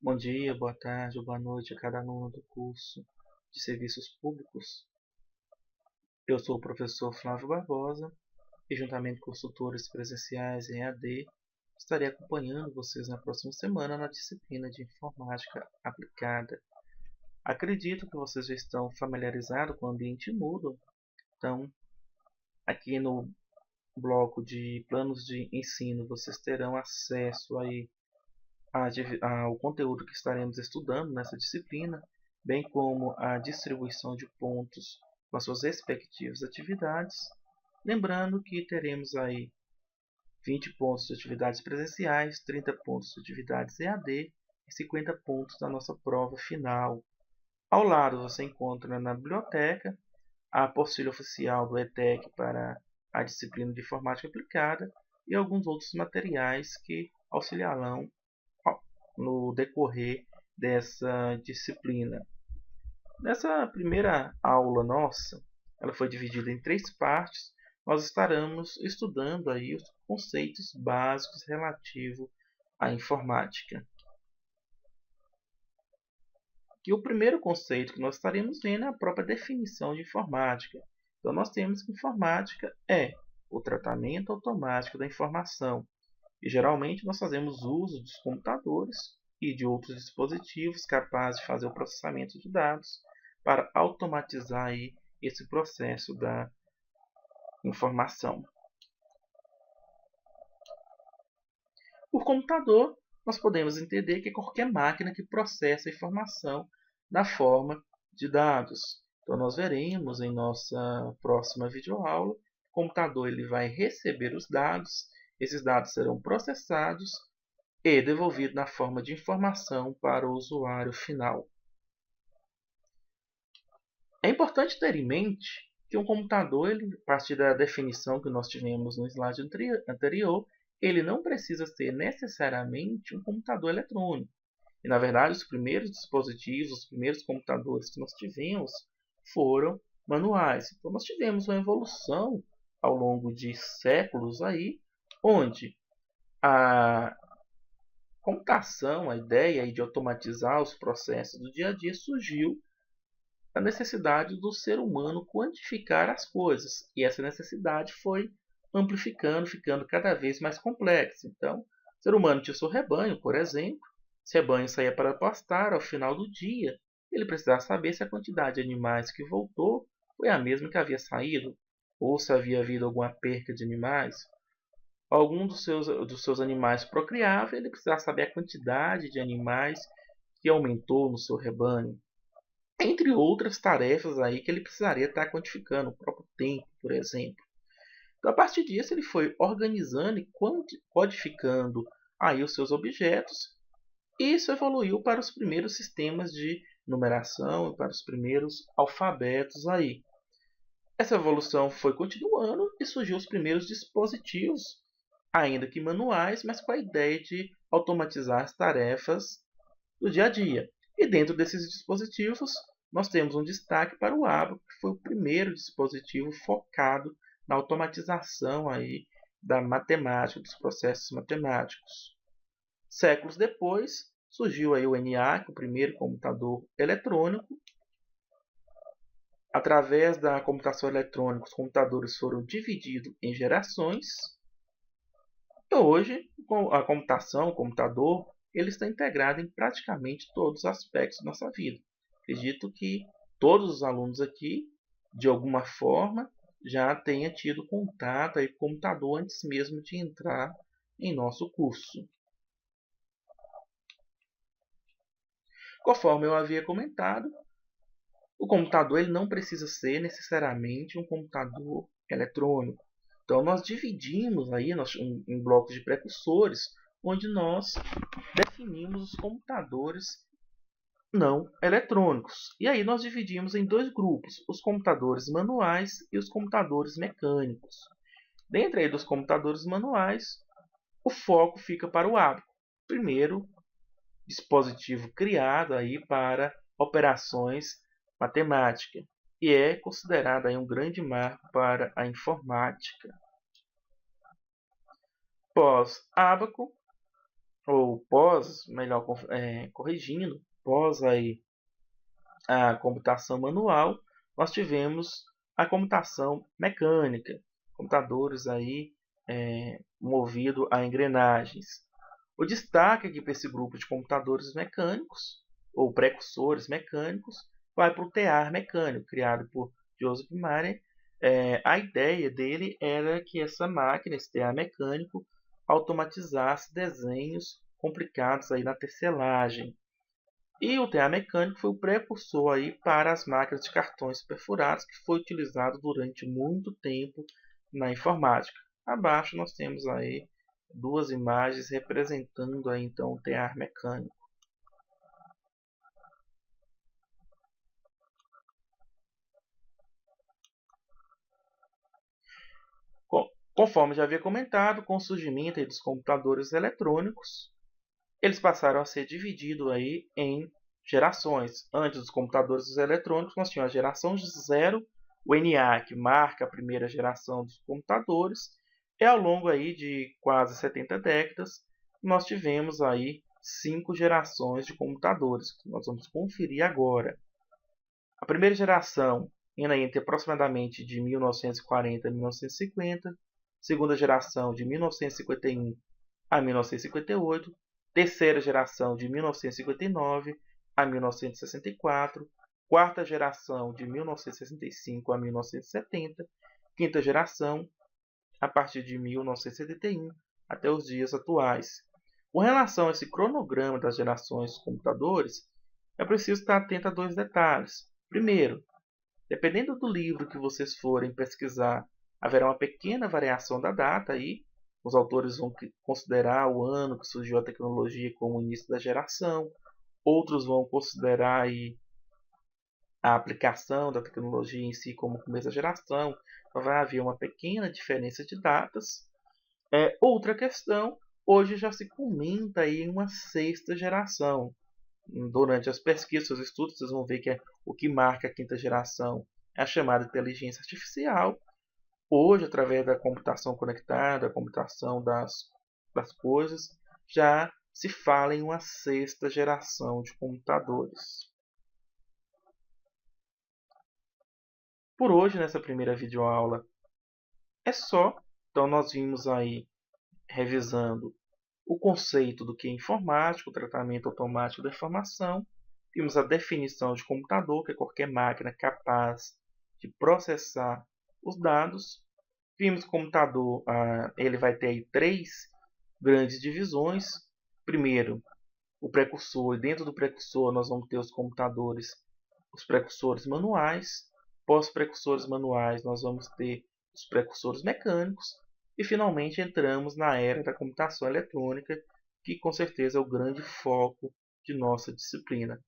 Bom dia, boa tarde ou boa noite a cada aluno do curso de Serviços Públicos. Eu sou o professor Flávio Barbosa e, juntamente com os tutores presenciais em EAD, estarei acompanhando vocês na próxima semana na disciplina de Informática Aplicada. Acredito que vocês já estão familiarizados com o ambiente Moodle, então, aqui no bloco de planos de ensino, vocês terão acesso aí ao conteúdo que estaremos estudando nessa disciplina, bem como a distribuição de pontos com as suas respectivas atividades. Lembrando que teremos aí 20 pontos de atividades presenciais, 30 pontos de atividades EAD e 50 pontos da nossa prova final. Ao lado você encontra na biblioteca a apostila oficial do ETEC para a disciplina de Informática Aplicada e alguns outros materiais que auxiliarão no decorrer dessa disciplina. Nessa primeira aula nossa, ela foi dividida em 3 partes. Nós estaremos estudando aí os conceitos básicos relativos à informática. E o primeiro conceito que nós estaremos vendo é a própria definição de informática. Então, nós temos que informática é o tratamento automático da informação. E geralmente nós fazemos uso dos computadores e de outros dispositivos capazes de fazer o processamento de dados para automatizar aí esse processo da informação. Por computador, nós podemos entender que é qualquer máquina que processa a informação na forma de dados. Então, nós veremos em nossa próxima videoaula, o computador ele vai receber os dados, esses dados serão processados e devolvidos na forma de informação para o usuário final. É importante ter em mente que um computador, a partir da definição que nós tivemos no slide anterior, ele não precisa ser necessariamente um computador eletrônico. E, na verdade, os primeiros dispositivos, os primeiros computadores que nós tivemos foram manuais. Então, nós tivemos uma evolução ao longo de séculos aí, onde a computação, a ideia de automatizar os processos do dia a dia surgiu a necessidade do ser humano quantificar as coisas. E essa necessidade foi amplificando, ficando cada vez mais complexa. Então, o ser humano tinha o seu rebanho, por exemplo. Esse rebanho saía para pastar ao final do dia. Ele precisava saber se a quantidade de animais que voltou foi a mesma que havia saído, ou se havia havido alguma perca de animais. Algum dos seus animais procriava e ele precisava saber a quantidade de animais que aumentou no seu rebanho. Entre outras tarefas aí que ele precisaria estar quantificando, o próprio tempo, por exemplo. Então, a partir disso, ele foi organizando e codificando aí os seus objetos, e isso evoluiu para os primeiros sistemas de numeração e para os primeiros alfabetos aí. Essa evolução foi continuando e surgiu os primeiros dispositivos, ainda que manuais, mas com a ideia de automatizar as tarefas do dia a dia. E dentro desses dispositivos, nós temos um destaque para o Abaco, que foi o primeiro dispositivo focado na automatização aí da matemática, dos processos matemáticos. Séculos depois, surgiu aí o ENIAC, o primeiro computador eletrônico. Através da computação eletrônica, os computadores foram divididos em gerações. E hoje, a computação, o computador, ele está integrado em praticamente todos os aspectos da nossa vida. Acredito que todos os alunos aqui, de alguma forma, já tenham tido contato aí com o computador antes mesmo de entrar em nosso curso. Conforme eu havia comentado, o computador ele não precisa ser necessariamente um computador eletrônico. Então, nós dividimos aí em blocos de precursores, onde nós definimos os computadores não eletrônicos. E aí nós dividimos em 2 grupos, os computadores manuais e os computadores mecânicos. Dentro aí dos computadores manuais, o foco fica para o Abaco, primeiro dispositivo criado aí para operações matemáticas, e é considerado aí um grande marco para a informática. Pós-Abaco, ou pós, melhor corrigindo, pós aí a computação manual, nós tivemos a computação mecânica, computadores aí movido a engrenagens. O destaque aqui para esse grupo de computadores mecânicos, ou precursores mecânicos, vai para o tear mecânico, criado por Joseph Martin. A ideia dele era que essa máquina, esse tear mecânico, automatizasse desenhos complicados aí na tecelagem. E o tear mecânico foi o precursor aí para as máquinas de cartões perfurados, que foi utilizado durante muito tempo na informática. Abaixo nós temos aí duas imagens representando aí, então, o tear mecânico. Conforme já havia comentado, com o surgimento dos computadores eletrônicos, eles passaram a ser divididos aí em gerações. Antes dos computadores eletrônicos, nós tínhamos a geração 0, o NA, que marca a primeira geração dos computadores, e ao longo aí de quase 70 décadas, nós tivemos aí 5 gerações de computadores, que nós vamos conferir agora. A primeira geração, entre aproximadamente de 1940 a 1950, segunda geração de 1951 a 1958, terceira geração de 1959 a 1964, quarta geração de 1965 a 1970, quinta geração a partir de 1971 até os dias atuais. Com relação a esse cronograma das gerações dos computadores, é preciso estar atento a dois detalhes. Primeiro, dependendo do livro que vocês forem pesquisar, haverá uma pequena variação da data aí. Os autores vão considerar o ano que surgiu a tecnologia como o início da geração. Outros vão considerar aí a aplicação da tecnologia em si como o começo da geração. Então vai haver uma pequena diferença de datas. Outra questão, hoje já se comenta aí uma sexta geração. Durante as pesquisas, os estudos, vocês vão ver que o que marca a quinta geração é a chamada inteligência artificial. Hoje, através da computação conectada, a computação das coisas, já se fala em uma sexta geração de computadores. Por hoje, nessa primeira videoaula, é só. Então, nós vimos aí, revisando o conceito do que é informática, o tratamento automático da informação. Vimos a definição de computador, que é qualquer máquina capaz de processar os dados. Vimos que o computador ele vai ter aí 3 grandes divisões. Primeiro, o precursor, e dentro do precursor nós vamos ter os computadores, os precursores manuais. Pós-precursores manuais nós vamos ter os precursores mecânicos. E finalmente entramos na era da computação eletrônica, que com certeza é o grande foco de nossa disciplina.